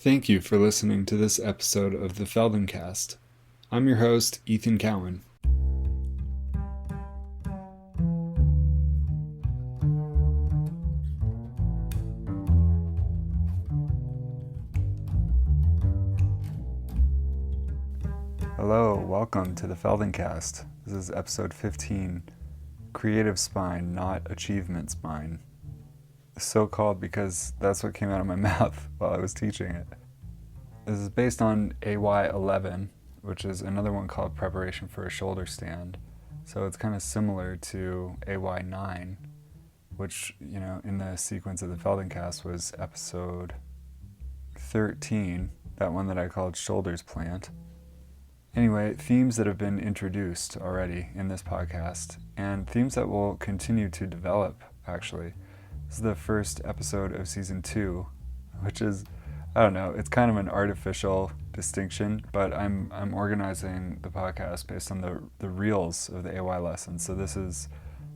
Thank you for listening to this episode of the Feldencast. I'm your host, Ethan Cowan. Hello, welcome to the Feldencast. This is episode 15, Creative Spine, Not Achievement Spine. So called because that's what came out of my mouth while I was teaching it. This is based on AY11, which is another one called Preparation for a Shoulder Stand. So it's kind of similar to AY9, which, in the sequence of the Feldencast was episode 13, that one that I called Shoulders Plant. Anyway, themes that have been introduced already in this podcast, and themes that will continue to develop, actually. This is the first episode of season 2, which is, I don't know, it's kind of an artificial distinction, but I'm organizing the podcast based on the reels of the AY lessons. So this is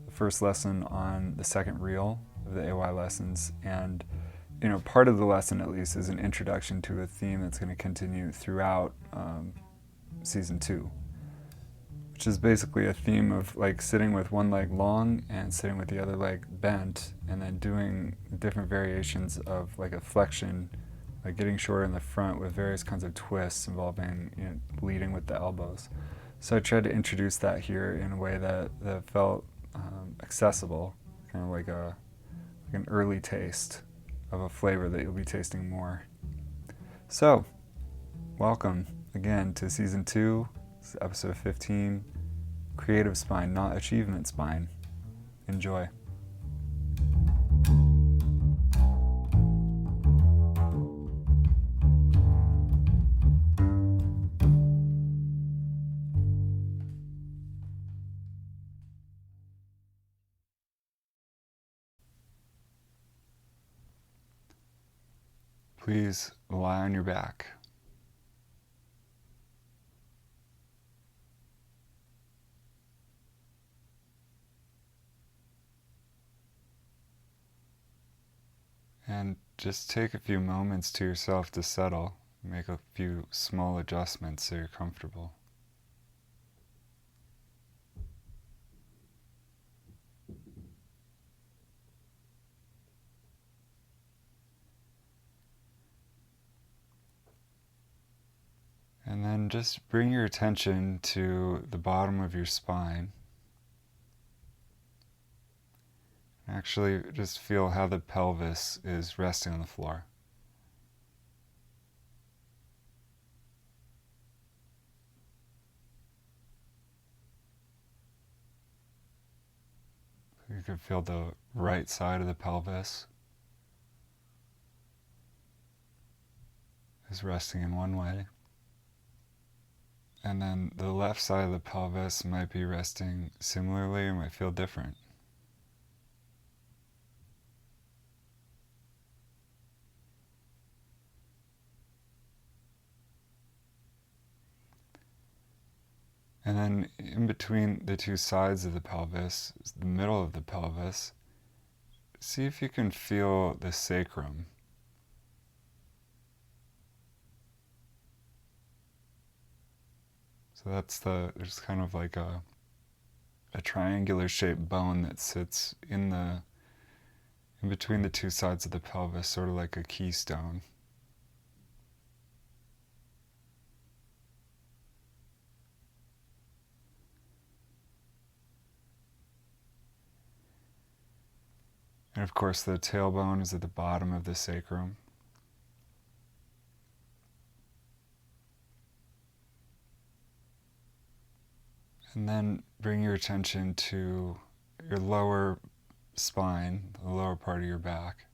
the first lesson on the second reel of the AY lessons, and part of the lesson at least is an introduction to a theme that's going to continue throughout season 2, which is basically a theme of like sitting with one leg long and sitting with the other leg bent, and then doing different variations of like a flexion, like getting shorter in the front with various kinds of twists involving leading with the elbows. So I tried to introduce that here in a way that felt accessible, kind of like an early taste of a flavor that you'll be tasting more. So, welcome again to season 2, this is episode 15, Creative Spine, Not Achievement Spine. Enjoy. Please lie on your back. And just take a few moments to yourself to settle. Make a few small adjustments so you're comfortable. And then just bring your attention to the bottom of your spine. Actually, just feel how the pelvis is resting on the floor. You can feel the right side of the pelvis is resting in one way. And then the left side of the pelvis might be resting similarly or might feel different. And then in between the two sides of the pelvis, the middle of the pelvis, see if you can feel the sacrum. So there's kind of like a triangular shaped bone that sits in between the two sides of the pelvis, sort of like a keystone. And of course the tailbone is at the bottom of the sacrum. And then bring your attention to your lower spine, the lower part of your back.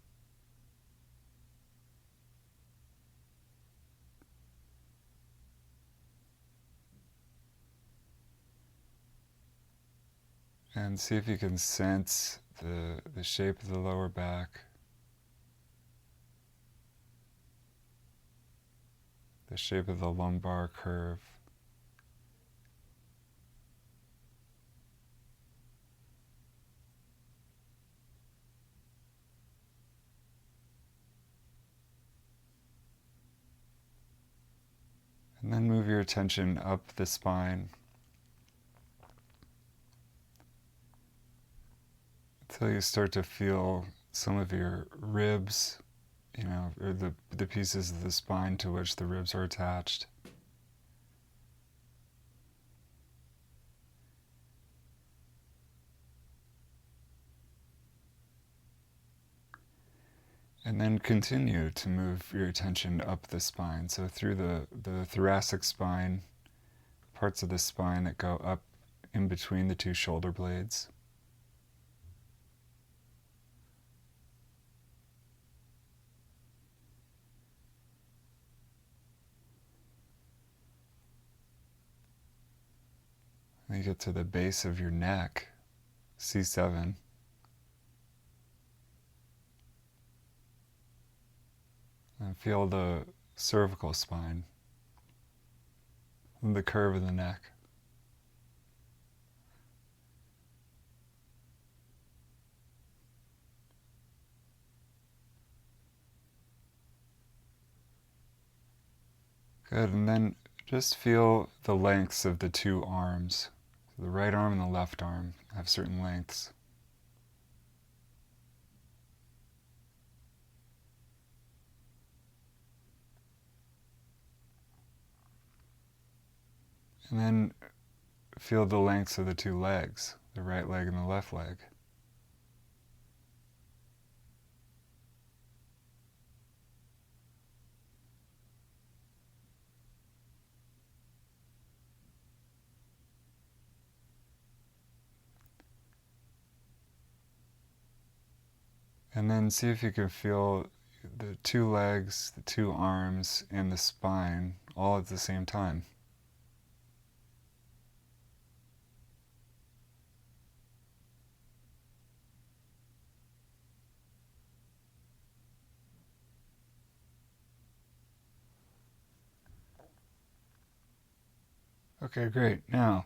And see if you can sense the shape of the lower back, the shape of the lumbar curve. And then move your attention up the spine until you start to feel some of your ribs, or the pieces of the spine to which the ribs are attached. And then continue to move your attention up the spine. So through the thoracic spine, parts of the spine that go up in between the two shoulder blades. Then you get to the base of your neck, C7. And feel the cervical spine, and the curve of the neck. Good, and then just feel the lengths of the two arms. So the right arm and the left arm have certain lengths. And then feel the lengths of the two legs, the right leg and the left leg. And then see if you can feel the two legs, the two arms, and the spine all at the same time. Okay, great. Now,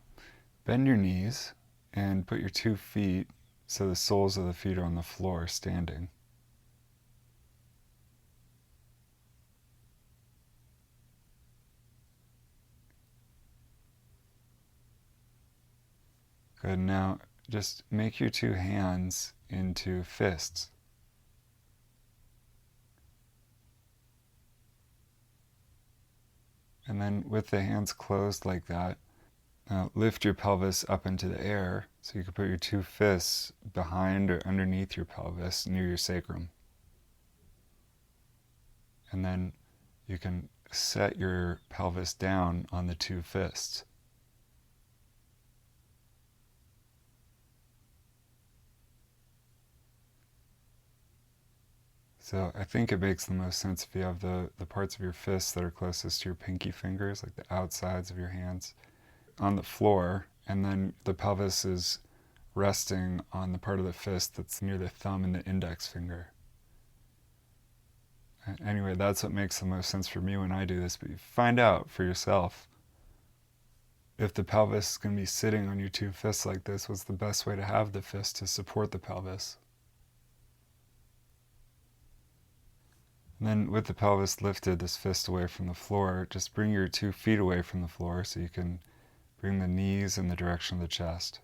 bend your knees and put your 2 feet so the soles of the feet are on the floor standing. Good. Now, just make your 2 hands into fists. And then with the hands closed like that, lift your pelvis up into the air so you can put your 2 fists behind or underneath your pelvis near your sacrum. And then you can set your pelvis down on the 2 fists. So I think it makes the most sense if you have the parts of your fists that are closest to your pinky fingers, like the outsides of your hands, on the floor, and then the pelvis is resting on the part of the fist that's near the thumb and the index finger. Anyway, that's what makes the most sense for me when I do this, but you find out for yourself. If the pelvis is going to be sitting on your 2 fists like this, what's the best way to have the fist to support the pelvis? And then with the pelvis lifted, this fist away from the floor, just bring your 2 feet away from the floor so you can bring the knees in the direction of the chest.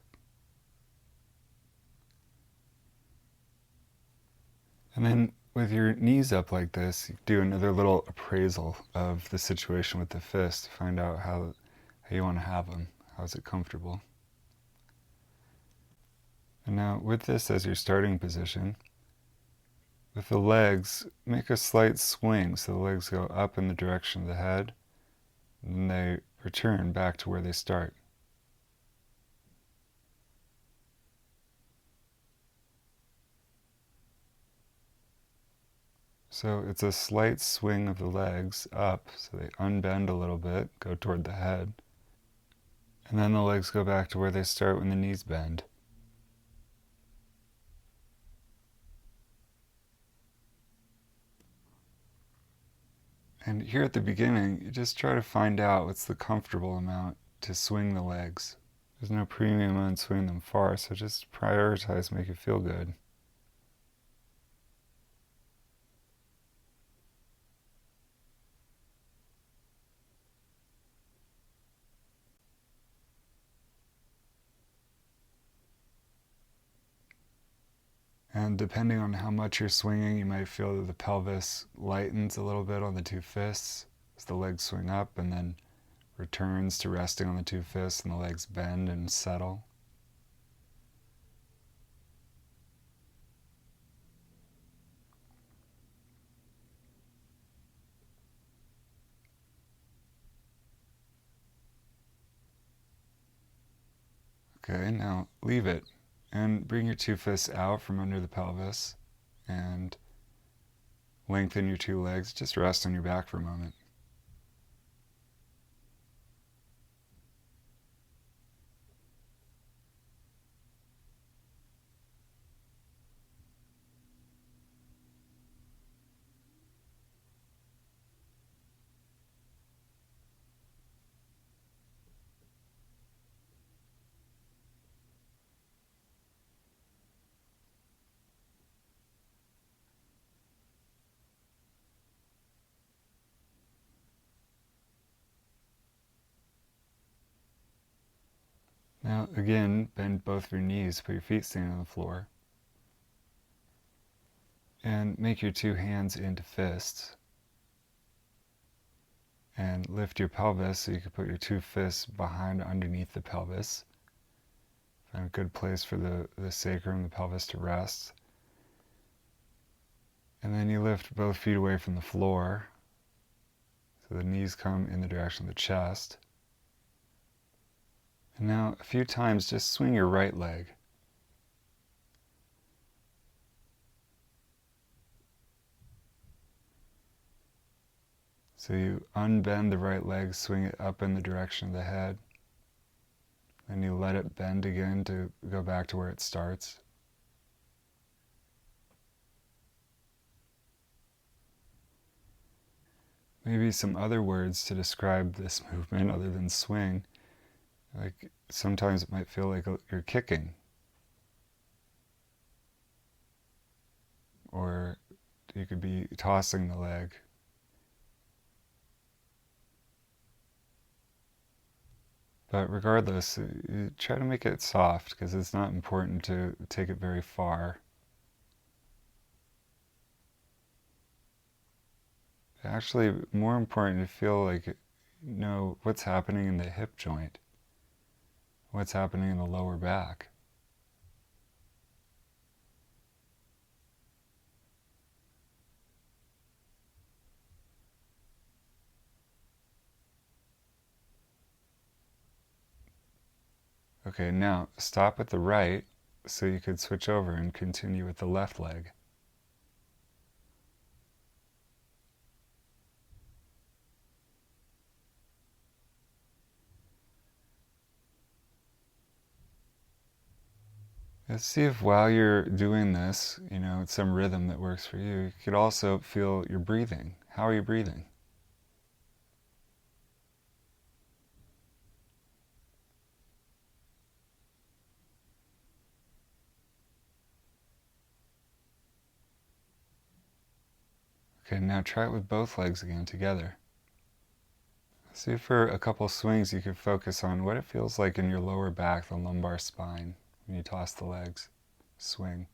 And then with your knees up like this, you do another little appraisal of the situation with the fist. Find out how you want to have them. How is it comfortable? And now with this as your starting position, with the legs, make a slight swing so the legs go up in the direction of the head, and then they return back to where they start. So it's a slight swing of the legs up, so they unbend a little bit, go toward the head, and then the legs go back to where they start when the knees bend. And here at the beginning, you just try to find out what's the comfortable amount to swing the legs. There's no premium on swinging them far, so just prioritize make it feel good. And depending on how much you're swinging, you might feel that the pelvis lightens a little bit on the two fists as the legs swing up, and then returns to resting on the two fists and the legs bend and settle. Okay, now leave it and bring your two fists out from under the pelvis and lengthen your two legs. Just rest on your back for a moment. Now again, bend both of your knees, put your feet standing on the floor, and make your two hands into fists. And lift your pelvis so you can put your two fists behind underneath the pelvis. Find a good place for the sacrum, the pelvis to rest. And then you lift both feet away from the floor so the knees come in the direction of the chest. And now a few times just swing your right leg. So you unbend the right leg, swing it up in the direction of the head. Then you let it bend again to go back to where it starts. Maybe some other words to describe this movement other than swing. Like sometimes it might feel like you're kicking. Or you could be tossing the leg. But regardless, you try to make it soft because it's not important to take it very far. Actually, more important to feel like you know what's happening in the hip joint, what's happening in the lower back. Okay, now stop at the right so you could switch over and continue with the left leg. Let's see if while you're doing this, it's some rhythm that works for you. You could also feel your breathing. How are you breathing? Okay, now try it with both legs again together. See if for a couple swings you could focus on what it feels like in your lower back, the lumbar spine, when you toss the legs, swing.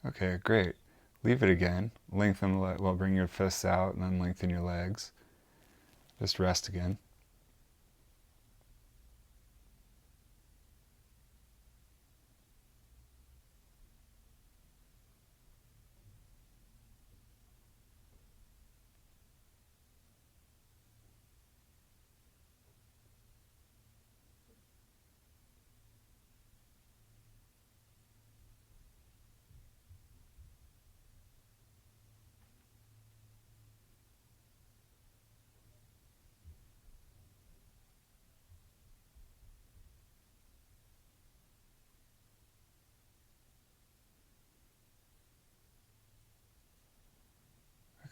Okay, great. Leave it again. Lengthen the leg, well, bring your fists out and then lengthen your legs. Just rest again.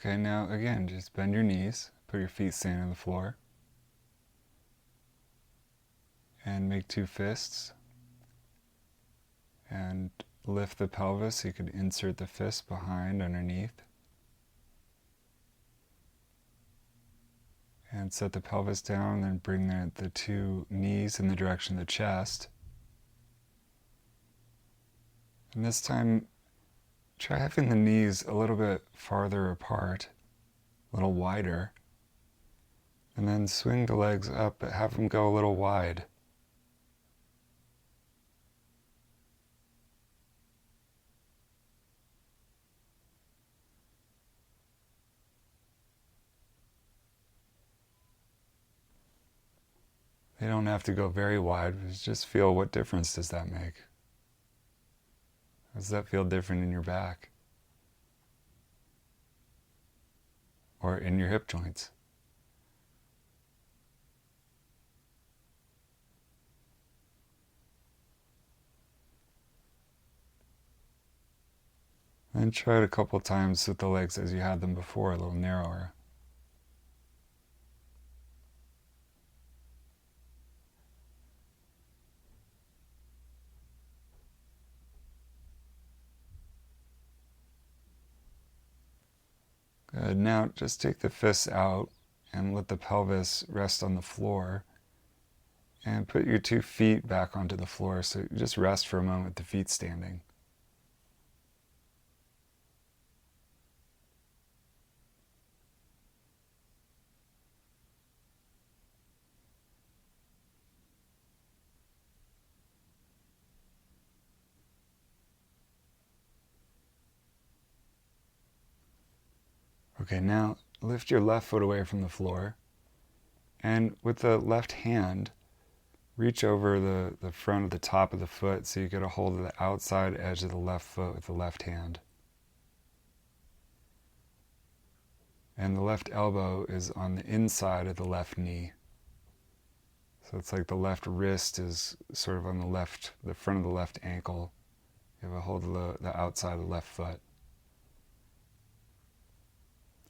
Okay, now again, just bend your knees, put your feet standing on the floor, and make two fists. and lift the pelvis. You could insert the fist behind underneath. And set the pelvis down, then bring the two knees in the direction of the chest. And this time, try having the knees a little bit farther apart, a little wider. And then swing the legs up, but have them go a little wide. They don't have to go very wide, but just feel what difference does that make. Does that feel different in your back? Or in your hip joints? And try it a couple times with the legs as you had them before, a little narrower. Good. Now just take the fists out and let the pelvis rest on the floor. And put your 2 feet back onto the floor, so just rest for a moment with the feet standing. Okay, now lift your left foot away from the floor, and with the left hand, reach over the front of the top of the foot so you get a hold of the outside edge of the left foot with the left hand. And the left elbow is on the inside of the left knee. So it's like the left wrist is sort of on the front of the left ankle. You have a hold of the outside of the left foot.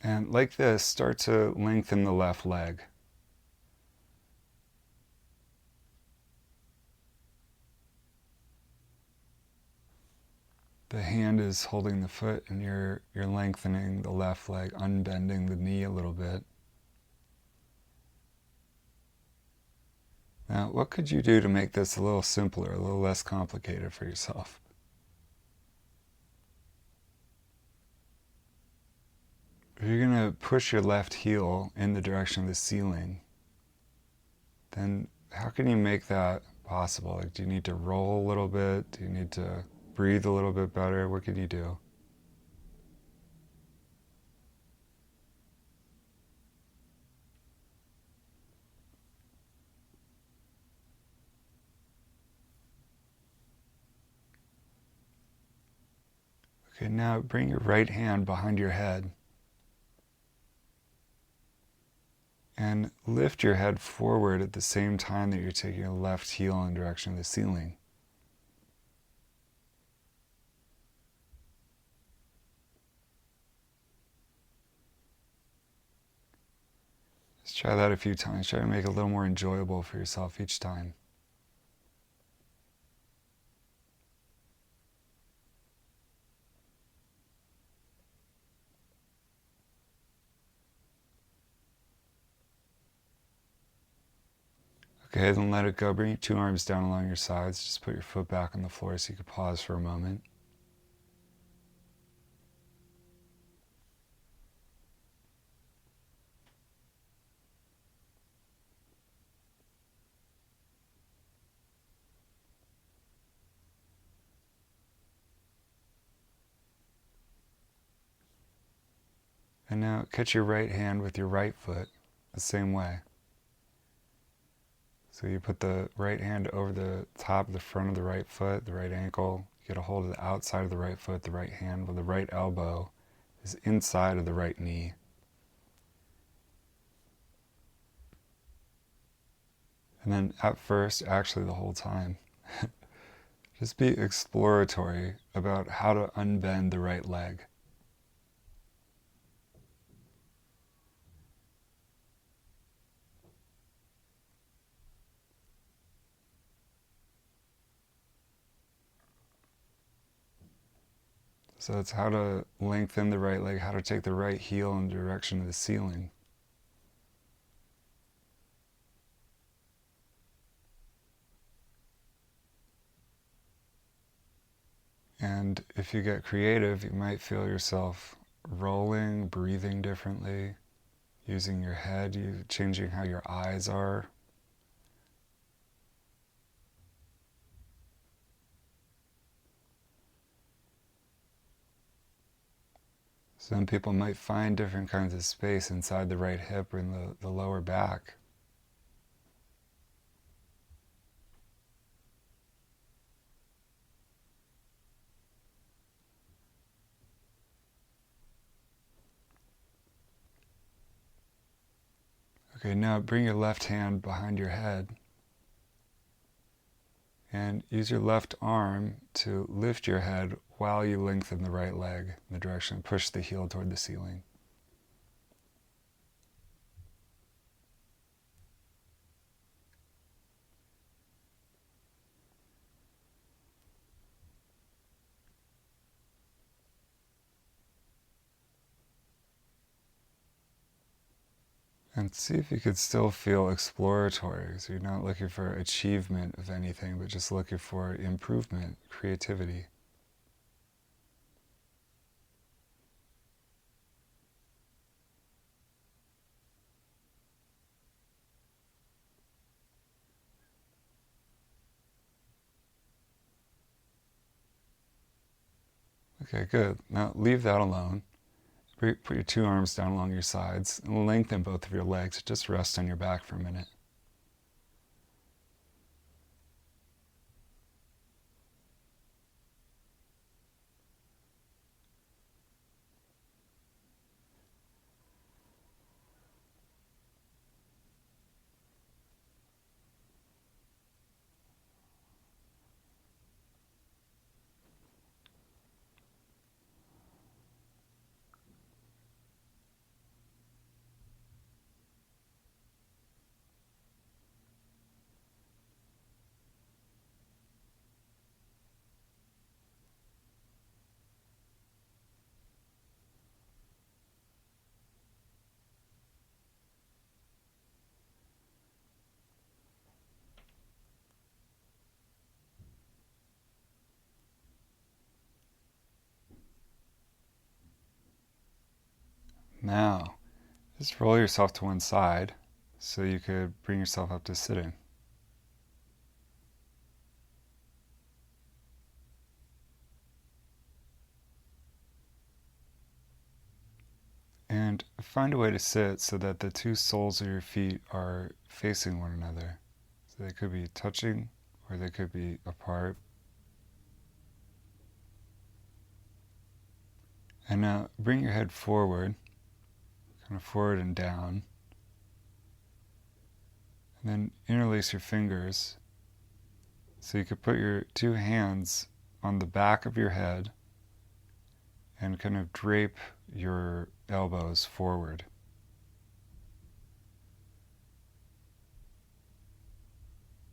And like this, start to lengthen the left leg. The hand is holding the foot and you're lengthening the left leg, unbending the knee a little bit. Now, what could you do to make this a little simpler, a little less complicated for yourself? If you're going to push your left heel in the direction of the ceiling, then how can you make that possible? Like, do you need to roll a little bit? Do you need to breathe a little bit better? What can you do? Okay, now bring your right hand behind your head and lift your head forward at the same time that you're taking your left heel in the direction of the ceiling. Just try that a few times. Try to make it a little more enjoyable for yourself each time. Okay, then let it go. Bring your 2 arms down along your sides. Just put your foot back on the floor so you can pause for a moment. And now catch your right hand with your right foot the same way. So you put the right hand over the top of the front of the right foot, the right ankle. You get a hold of the outside of the right foot, the right hand, with the right elbow is inside of the right knee. And then at first, actually the whole time, just be exploratory about how to unbend the right leg. So it's how to lengthen the right leg, how to take the right heel in the direction of the ceiling. And if you get creative, you might feel yourself rolling, breathing differently, using your head, changing how your eyes are. Some people might find different kinds of space inside the right hip or in the lower back. Okay, now bring your left hand behind your head and use your left arm to lift your head while you lengthen the right leg in the direction, push the heel toward the ceiling. And see if you could still feel exploratory. So you're not looking for achievement of anything, but just looking for improvement, creativity. Okay, good. Now leave that alone. Put your two arms down along your sides and lengthen both of your legs. Just rest on your back for a minute. Now, just roll yourself to one side so you could bring yourself up to sitting. And find a way to sit so that the two soles of your feet are facing one another. So they could be touching or they could be apart. And now bring your head forward, kind of forward and down. And then interlace your fingers so you could put your two hands on the back of your head and kind of drape your elbows forward.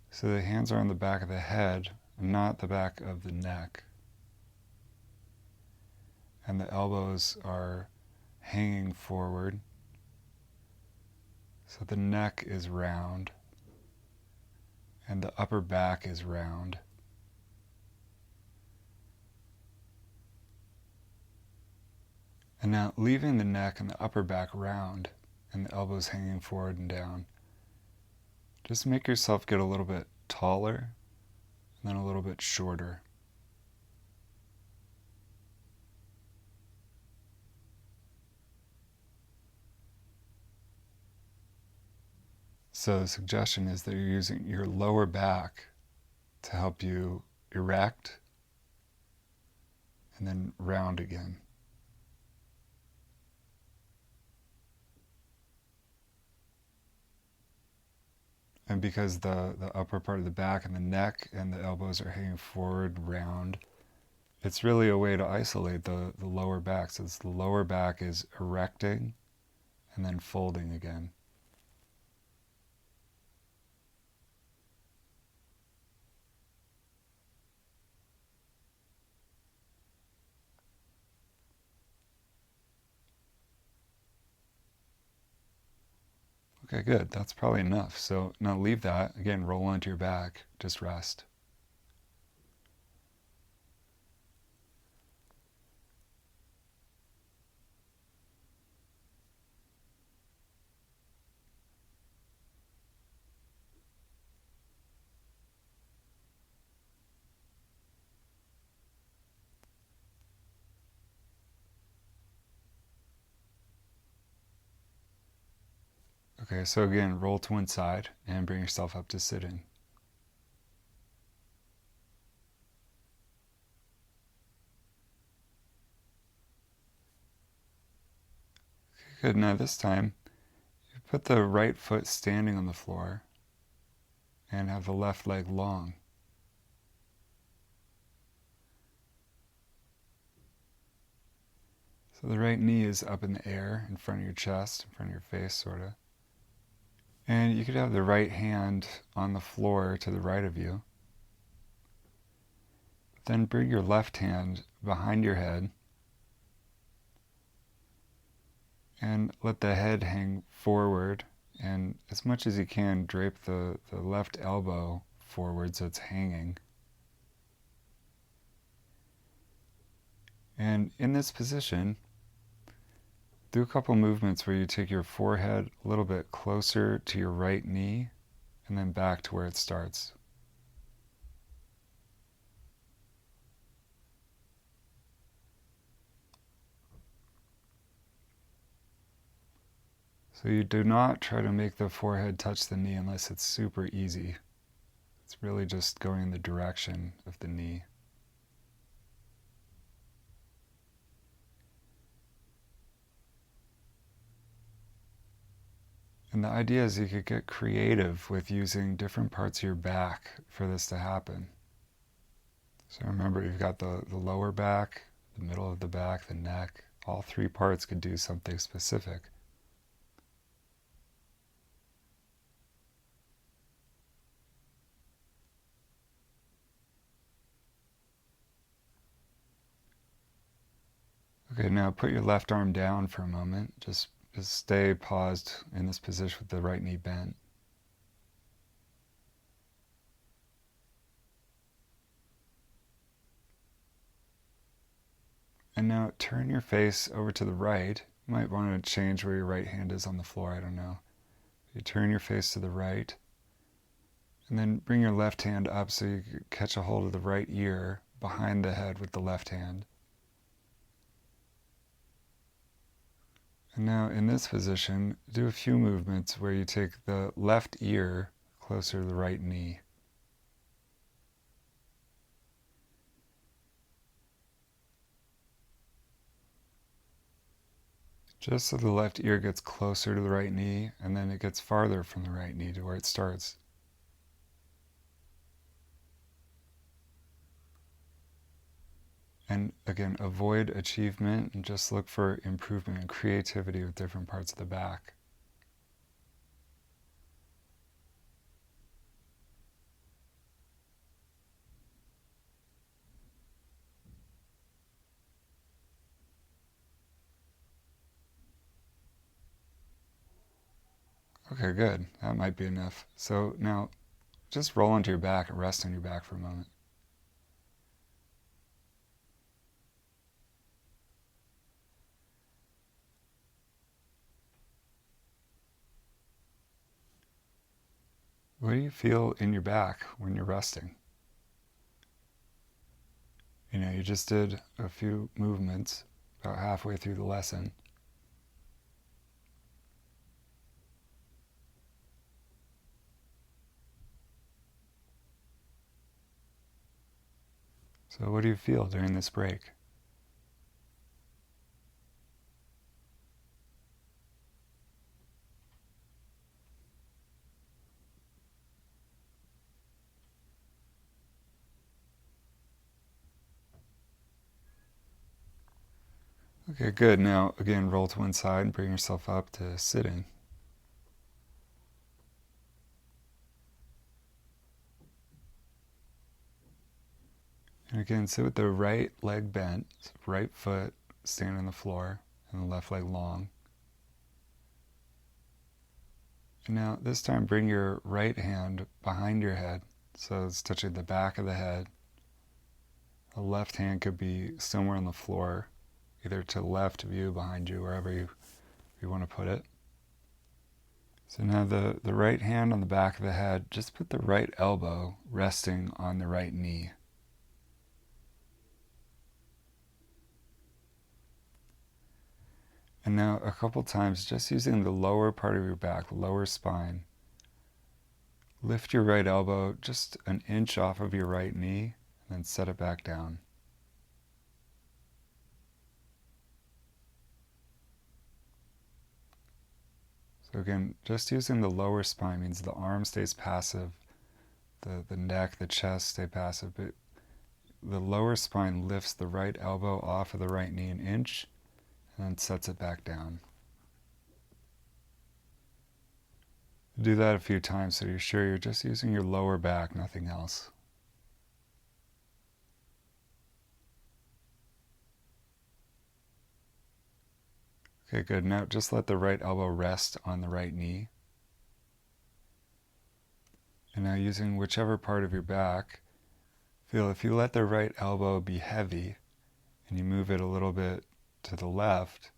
So the hands are on the back of the head, not the back of the neck. And the elbows are hanging forward. So the neck is round and the upper back is round. And now leaving the neck and the upper back round and the elbows hanging forward and down, just make yourself get a little bit taller and then a little bit shorter. So the suggestion is that you're using your lower back to help you erect and then round again. And because the upper part of the back and the neck and the elbows are hanging forward, round, it's really a way to isolate the lower back. So the lower back is erecting and then folding again. Okay, good. That's probably enough. So now leave that. Again, roll onto your back. Just rest. Okay, so again, roll to one side and bring yourself up to sitting. Good. Now this time, you put the right foot standing on the floor and have the left leg long. So the right knee is up in the air in front of your chest, in front of your face, sort of. And you could have the right hand on the floor to the right of you. Then bring your left hand behind your head and let the head hang forward, and as much as you can, drape the left elbow forward so it's hanging. And in this position, do a couple movements where you take your forehead a little bit closer to your right knee and then back to where it starts. So you do not try to make the forehead touch the knee unless it's super easy. It's really just going in the direction of the knee. And the idea is you could get creative with using different parts of your back for this to happen. So remember, you've got the lower back, the middle of the back, the neck. All three parts could do something specific. Okay, now put your left arm down for a moment. Just stay paused in this position with the right knee bent. And now turn your face over to the right. You might want to change where your right hand is on the floor, I don't know. You turn your face to the right, and then bring your left hand up so you can catch a hold of the right ear behind the head with the left hand. And now in this position, do a few movements where you take the left ear closer to the right knee. Just so the left ear gets closer to the right knee, and then it gets farther from the right knee to where it starts. And again, avoid achievement and just look for improvement and creativity with different parts of the back. Okay, good. That might be enough. So now just roll onto your back and rest on your back for a moment. What do you feel in your back when you're resting? You just did a few movements about halfway through the lesson. So what do you feel during this break? Okay, good. Now, again, roll to one side and bring yourself up to sitting. And again, sit with the right leg bent, right foot standing on the floor, and the left leg long. And now this time bring your right hand behind your head, so it's touching the back of the head. The left hand could be somewhere on the floor, either to the left of you, behind you, wherever you want to put it. So now the right hand on the back of the head, just put the right elbow resting on the right knee. And now a couple times, just using the lower part of your back, the lower spine, lift your right elbow just an inch off of your right knee, and then set it back down. So again, just using the lower spine means the arm stays passive, the neck, the chest stay passive, but the lower spine lifts the right elbow off of the right knee an inch and then sets it back down. Do that a few times so you're sure you're just using your lower back, nothing else. Okay, good. Now just let the right elbow rest on the right knee. And now using whichever part of your back, feel if you let the right elbow be heavy and you move it a little bit to the left,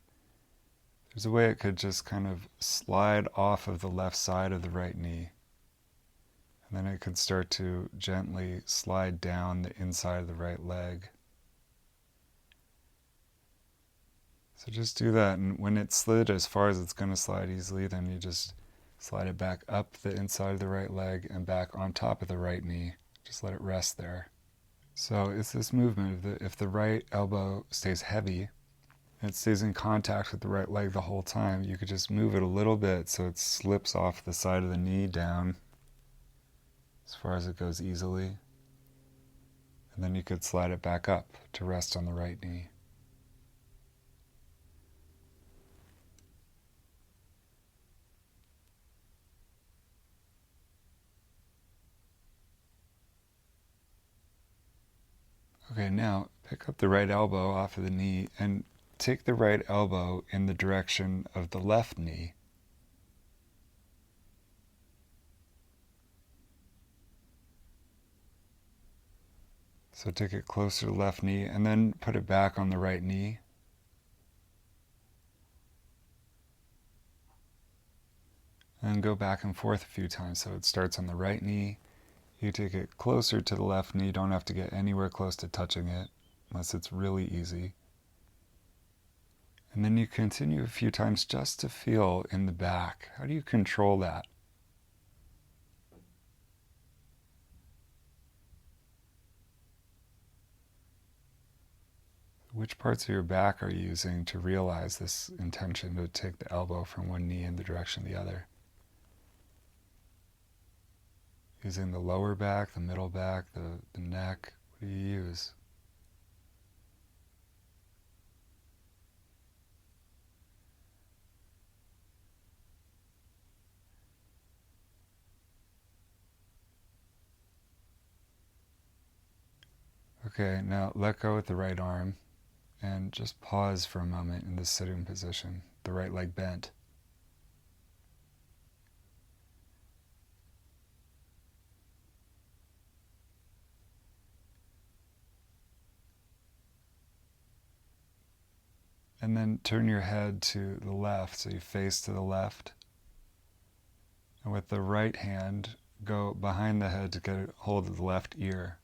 there's a way it could just kind of slide off of the left side of the right knee. And then it could start to gently slide down the inside of the right leg. So just do that, and when it's slid as far as it's going to slide easily, then you just slide it back up the inside of the right leg and back on top of the right knee. Just let it rest there. So it's this movement of if the right elbow stays heavy and it stays in contact with the right leg the whole time, you could just move it a little bit so it slips off the side of the knee down as far as it goes easily. And then you could slide it back up to rest on the right knee. Okay, now pick up the right elbow off of the knee and take the right elbow in the direction of the left knee. So take it closer to the left knee and then put it back on the right knee. And go back and forth a few times. So it starts on the right knee. You take it closer to the left knee. You don't have to get anywhere close to touching it unless it's really easy. And then you continue a few times just to feel in the back. How do you control that? Which parts of your back are you using to realize this intention to take the elbow from one knee in the direction of the other? Using the lower back, the middle back, the neck. What do you use? Okay, now let go with the right arm and just pause for a moment in this sitting position, the right leg bent. And then turn your head to the left, so you face to the left. And with the right hand, go behind the head to get a hold of the left ear.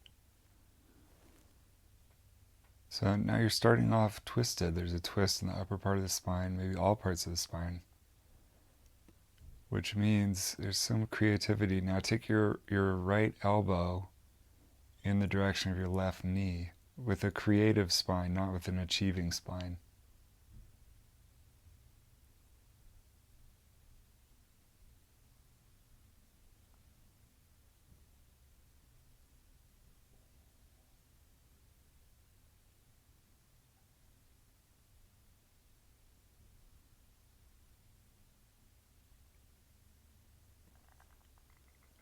So now you're starting off twisted. There's a twist in the upper part of the spine, maybe all parts of the spine, which means there's some creativity. Now take your right elbow in the direction of your left knee with a creative spine, not with an achieving spine.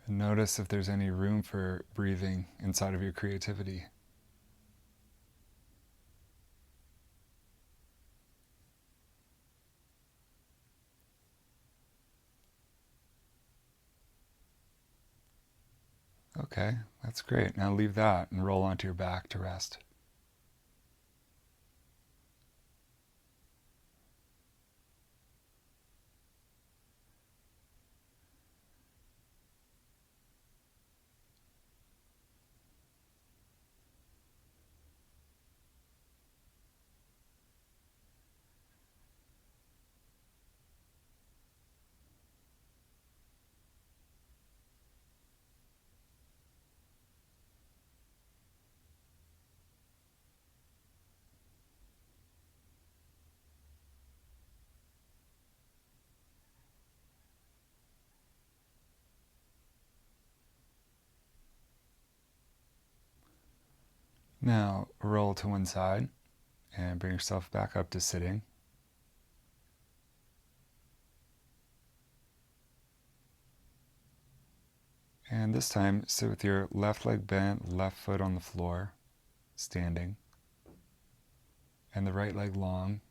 And notice if there's any room for breathing inside of your creativity. Okay, that's great. Now leave that and roll onto your back to rest. Now roll to one side and bring yourself back up to sitting. And this time, sit with your left leg bent, left foot on the floor, standing, and the right leg long.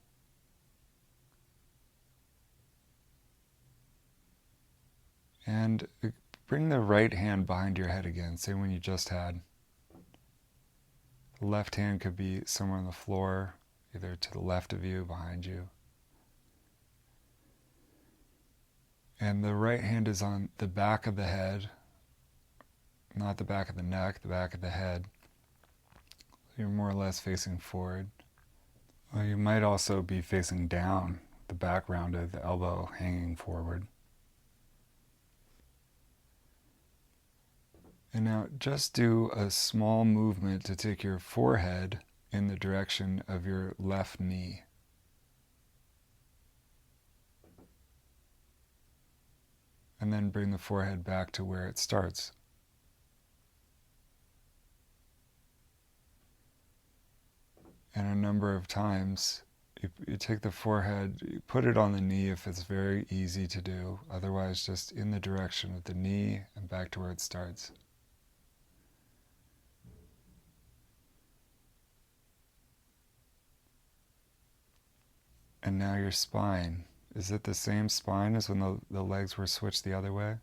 And bring the right hand behind your head again, same one you just had. The left hand could be somewhere on the floor, either to the left of you, behind you. And the right hand is on the back of the head, not the back of the neck, the back of the head. You're more or less facing forward. Well, you might also be facing down, the back rounded, the elbow hanging forward. And now just do a small movement to take your forehead in the direction of your left knee. And then bring the forehead back to where it starts. And a number of times, you take the forehead, you put it on the knee if it's very easy to do. Otherwise, just in the direction of the knee and back to where it starts. And now your spine. Is it the same spine as when the legs were switched the other way?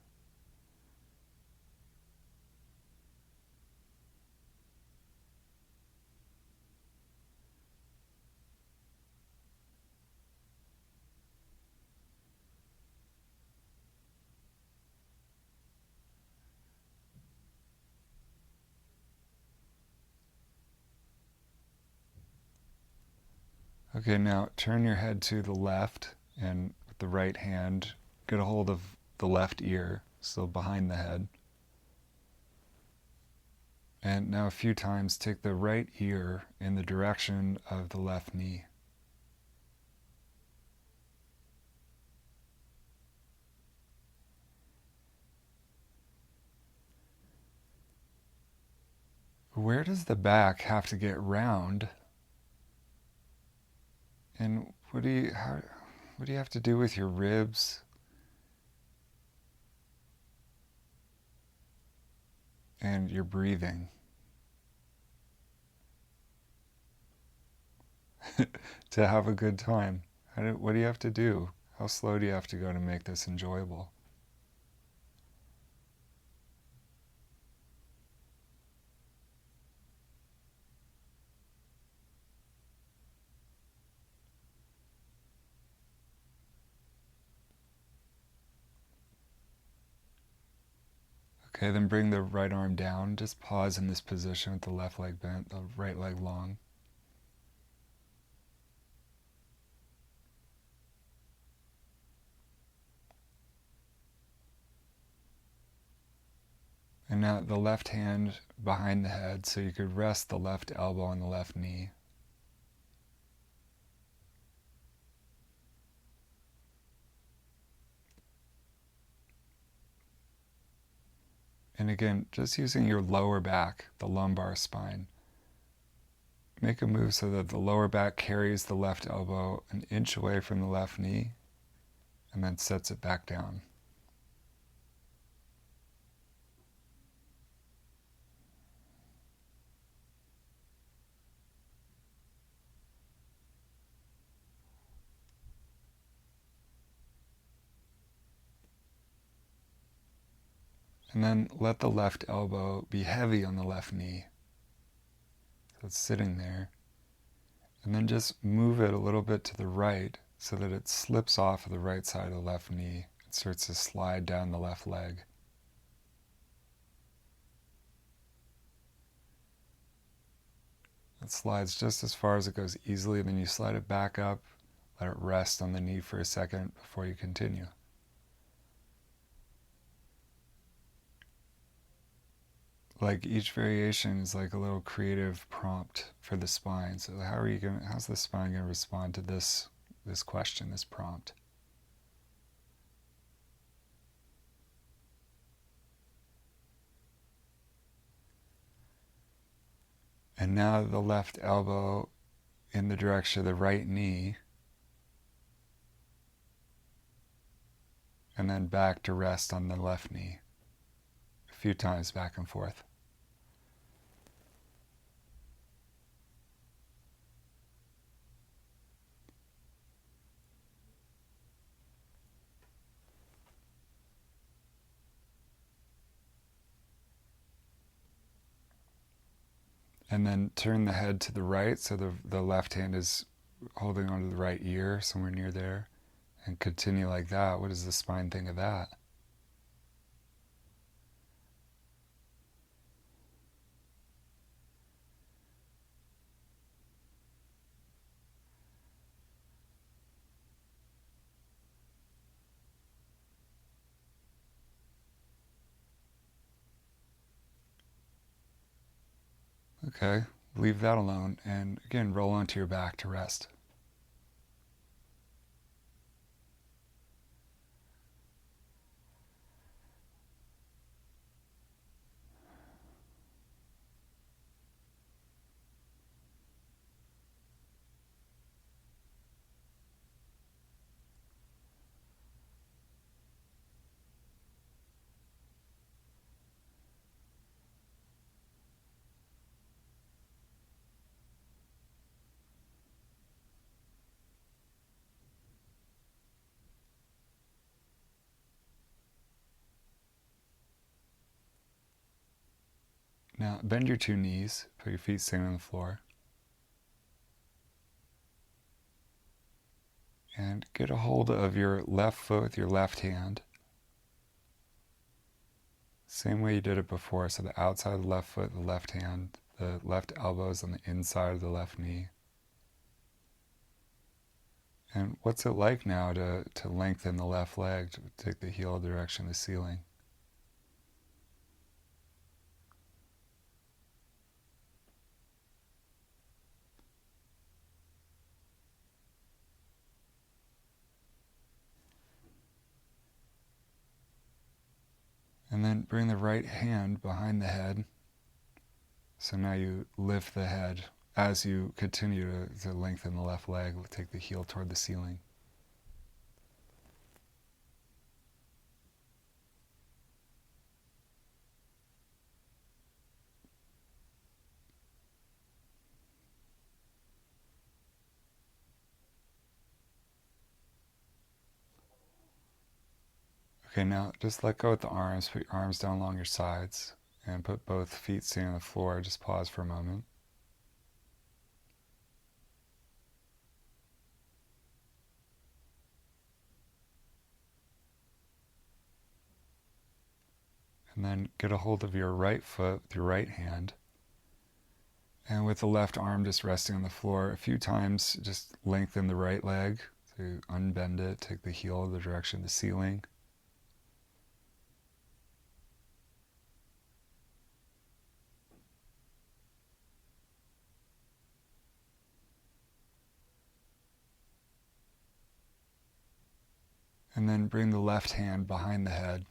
Okay, now turn your head to the left and with the right hand, get a hold of the left ear, still behind the head. And now a few times take the right ear in the direction of the left knee. Where does the back have to get round? And what do you have to do with your ribs? And your breathing? To have a good time. What do you have to do? How slow do you have to go to make this enjoyable? Okay, then bring the right arm down. Just pause in this position with the left leg bent, the right leg long. And now the left hand behind the head so you could rest the left elbow on the left knee. And again, just using your lower back, the lumbar spine. Make a move so that the lower back carries the left elbow an inch away from the left knee and then sets it back down. And then let the left elbow be heavy on the left knee. So it's sitting there. And then just move it a little bit to the right so that it slips off of the right side of the left knee. It starts to slide down the left leg. It slides just as far as it goes easily, then you slide it back up, let it rest on the knee for a second before you continue. Like each variation is like a little creative prompt for the spine. So how's the spine going to respond to this question, this prompt? And now the left elbow in the direction of the right knee, and then back to rest on the left knee. A few times back and forth. And then turn the head to the right, so the left hand is holding onto the right ear, somewhere near there, and continue like that. What does the spine think of that? Okay, leave that alone, and again, roll onto your back to rest. Now, bend your two knees, put your feet standing on the floor, and get a hold of your left foot with your left hand. Same way you did it before, so the outside of the left foot, the left hand, the left elbow is on the inside of the left knee. And what's it like now to lengthen the left leg, to take the heel direction of the ceiling? And then bring the right hand behind the head. So now you lift the head as you continue to lengthen the left leg, take the heel toward the ceiling. Okay, now just let go with the arms, put your arms down along your sides, and put both feet standing on the floor. Just pause for a moment. And then get a hold of your right foot with your right hand. And with the left arm just resting on the floor, a few times just lengthen the right leg to unbend it, take the heel the direction of the ceiling. And then bring the left hand behind the head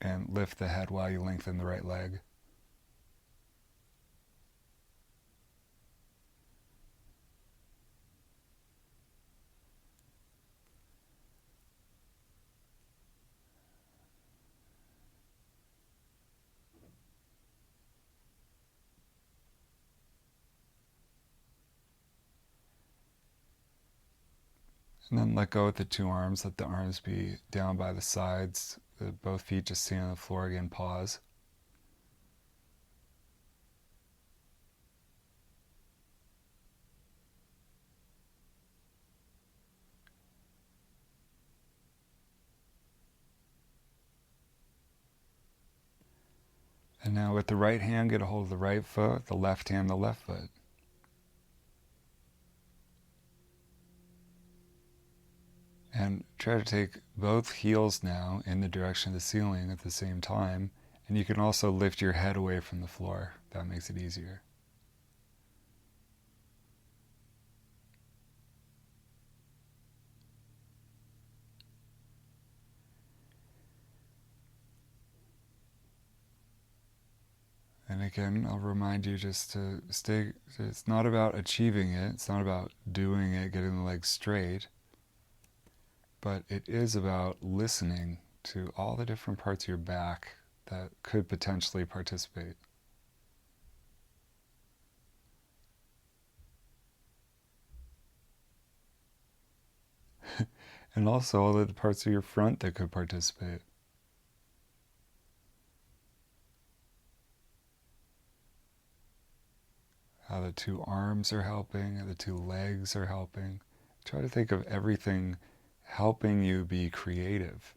and lift the head while you lengthen the right leg. And then let go with the two arms. Let the arms be down by the sides, both feet just sitting on the floor again, pause. And now with the right hand, get a hold of the right foot, the left hand, the left foot. And try to take both heels now in the direction of the ceiling at the same time. And you can also lift your head away from the floor. That makes it easier. And again, I'll remind you just to stay, it's not about achieving it, it's not about doing it, getting the legs straight, but it is about listening to all the different parts of your back that could potentially participate. And also all of the parts of your front that could participate. How the two arms are helping, how the two legs are helping. Try to think of everything helping you be creative.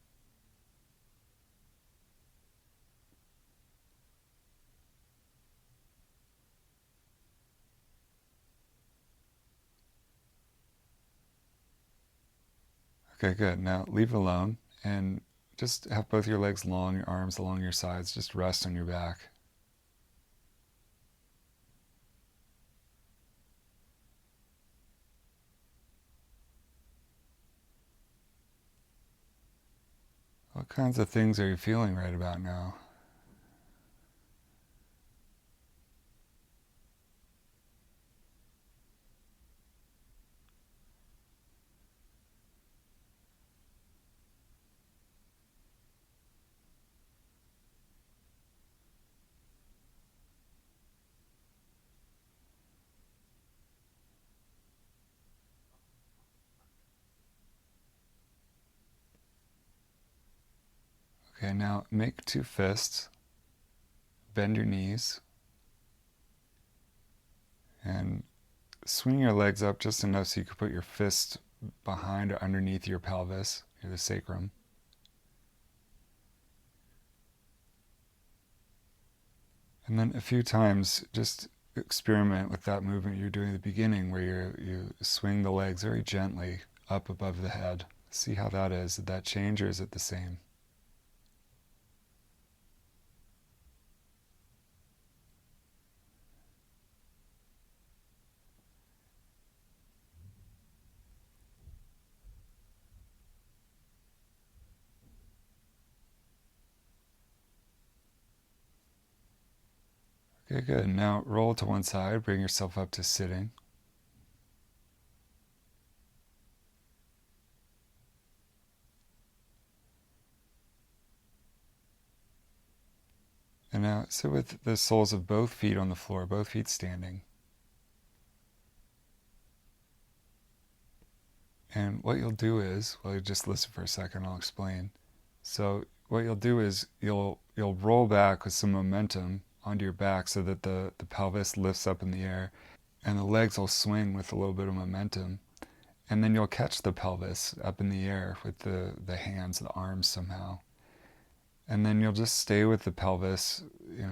Okay, good. Now leave it alone and just have both your legs long, your arms along your sides. Just rest on your back. What kinds of things are you feeling right about now? Okay, now make two fists, bend your knees, and swing your legs up just enough so you can put your fist behind or underneath your pelvis, or the sacrum. And then a few times, just experiment with that movement you're doing at the beginning where you swing the legs very gently up above the head. See how that is. Did that change or is it the same? Okay, good. Now roll to one side, bring yourself up to sitting. And now sit with the soles of both feet on the floor, both feet standing. And what you'll do is, well, you just listen for a second, I'll explain. So what you'll do is you'll roll back with some momentum onto your back so that the pelvis lifts up in the air and the legs will swing with a little bit of momentum. And then you'll catch the pelvis up in the air with the hands, the arms somehow. And then you'll just stay with the pelvis,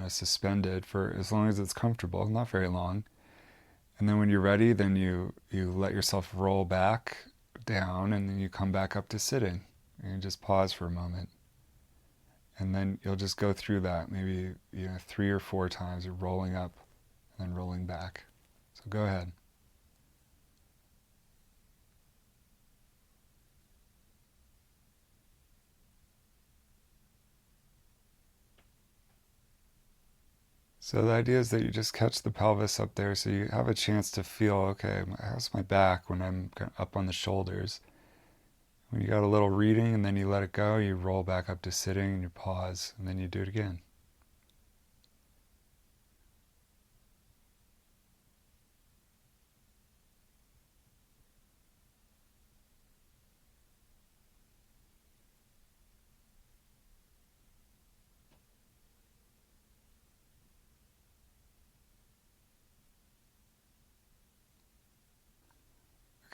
suspended for as long as it's comfortable, not very long. And then when you're ready, then you let yourself roll back down and then you come back up to sitting. And you just pause for a moment. And then you'll just go through that maybe 3 or 4 times. You're rolling up and then rolling back. So go ahead. So the idea is that you just catch the pelvis up there so you have a chance to feel, okay, how's my back when I'm up on the shoulders? When you got a little reading and then you let it go, you roll back up to sitting and you pause and then you do it again.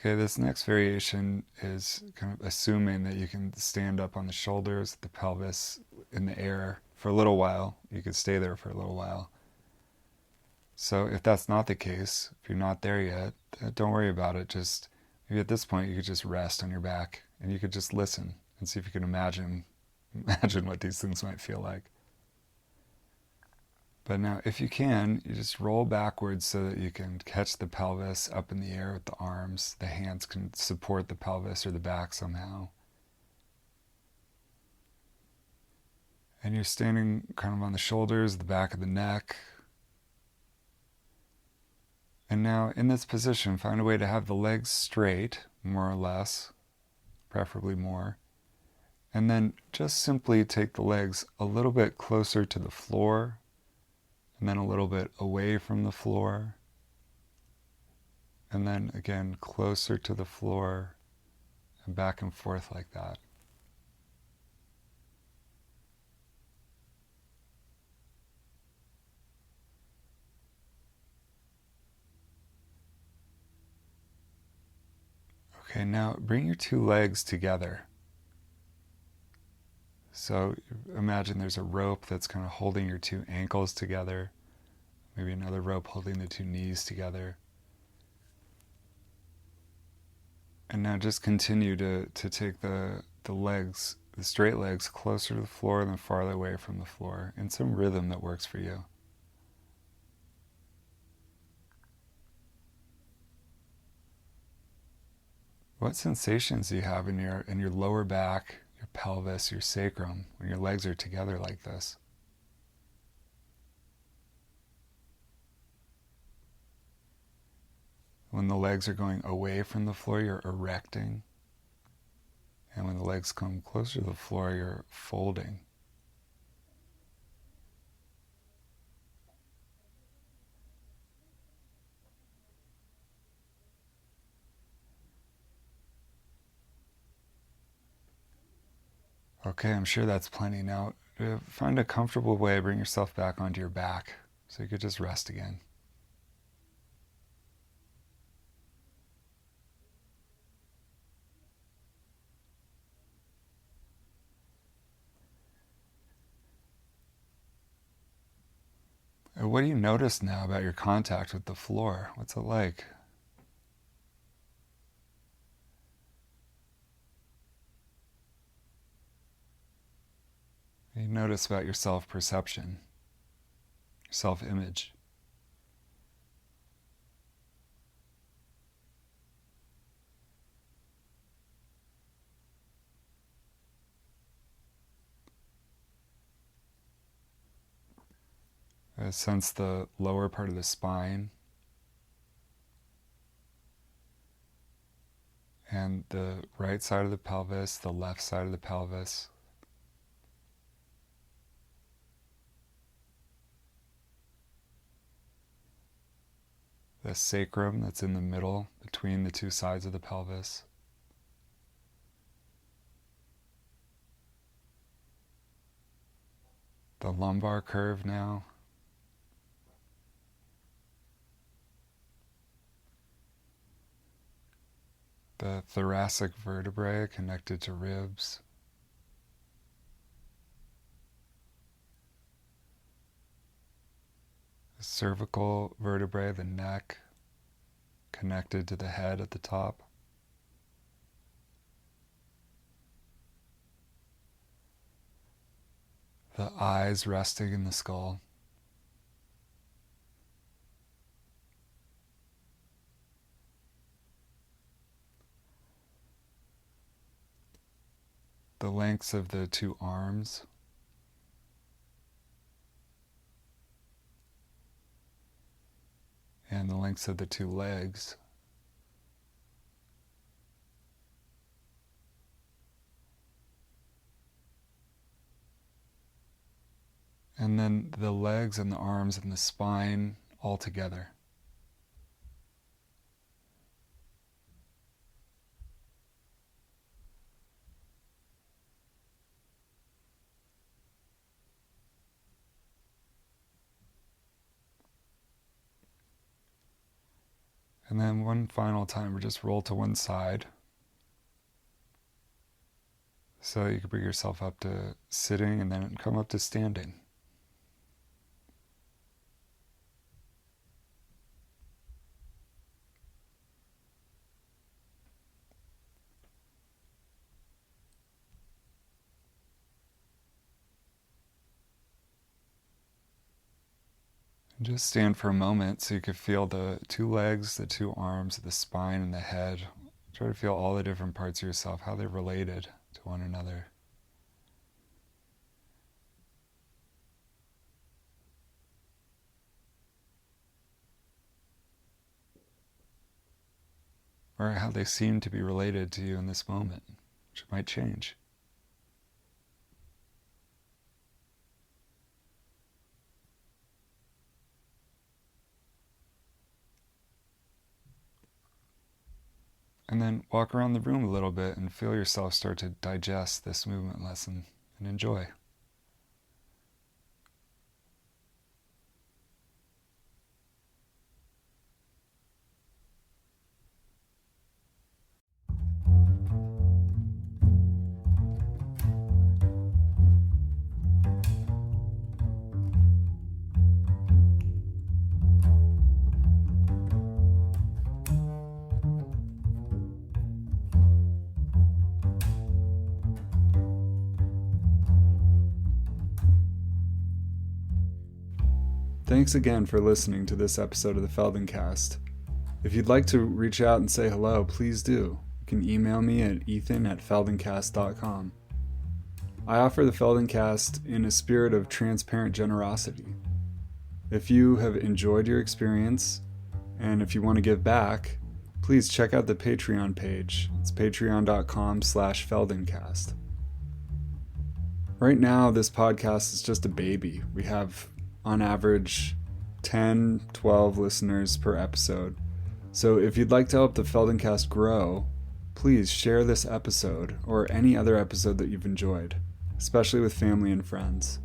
Okay, this next variation is kind of assuming that you can stand up on the shoulders, the pelvis in the air for a little while. You could stay there for a little while. So if that's not the case, if you're not there yet, don't worry about it. Just maybe at this point you could just rest on your back and you could just listen and see if you can imagine what these things might feel like. But now, if you can, you just roll backwards so that you can catch the pelvis up in the air with the arms. The hands can support the pelvis or the back somehow. And you're standing kind of on the shoulders, the back of the neck. And now, in this position, find a way to have the legs straight, more or less, preferably more. And then just simply take the legs a little bit closer to the floor, and then a little bit away from the floor, and then again closer to the floor, and back and forth like that. Okay, now bring your two legs together. So imagine there's a rope that's kind of holding your two ankles together, maybe another rope holding the two knees together. And now just continue to take the legs, the straight legs, closer to the floor and then farther away from the floor in some rhythm that works for you. What sensations do you have in your lower back, your pelvis, your sacrum, when your legs are together like this? When the legs are going away from the floor, you're erecting. And when the legs come closer to the floor, you're folding. Okay, I'm sure that's plenty. Now, find a comfortable way, bring yourself back onto your back so you could just rest again. What do you notice now about your contact with the floor? What's it like? What do you notice about your self-perception, your self-image? Sense the lower part of the spine and the right side of the pelvis, the left side of the pelvis. The sacrum that's in the middle between the two sides of the pelvis. The lumbar curve now. The thoracic vertebrae connected to ribs. The cervical vertebrae, the neck, connected to the head at the top. The eyes resting in the skull. The lengths of the two arms. And the lengths of the two legs. And then the legs and the arms and the spine all together. And then one final time, we just roll to one side. So you can bring yourself up to sitting and then come up to standing. And just stand for a moment so you can feel the two legs, the two arms, the spine, and the head. Try to feel all the different parts of yourself, how they're related to one another. Or how they seem to be related to you in this moment, which might change. And then walk around the room a little bit and feel yourself start to digest this movement lesson and enjoy. Thanks again for listening to this episode of the Feldencast. If you'd like to reach out and say hello, please do. You can email me at ethan@feldencast.com. I offer the Feldencast in a spirit of transparent generosity. If you have enjoyed your experience, and if you want to give back, please check out the Patreon page. It's patreon.com/Feldencast. Right now, this podcast is just a baby. We have on average 10, 12 listeners per episode. So if you'd like to help the Feldencast grow, please share this episode or any other episode that you've enjoyed, especially with family and friends.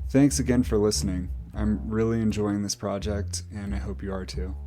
Thanks again for listening. I'm really enjoying this project, and I hope you are too.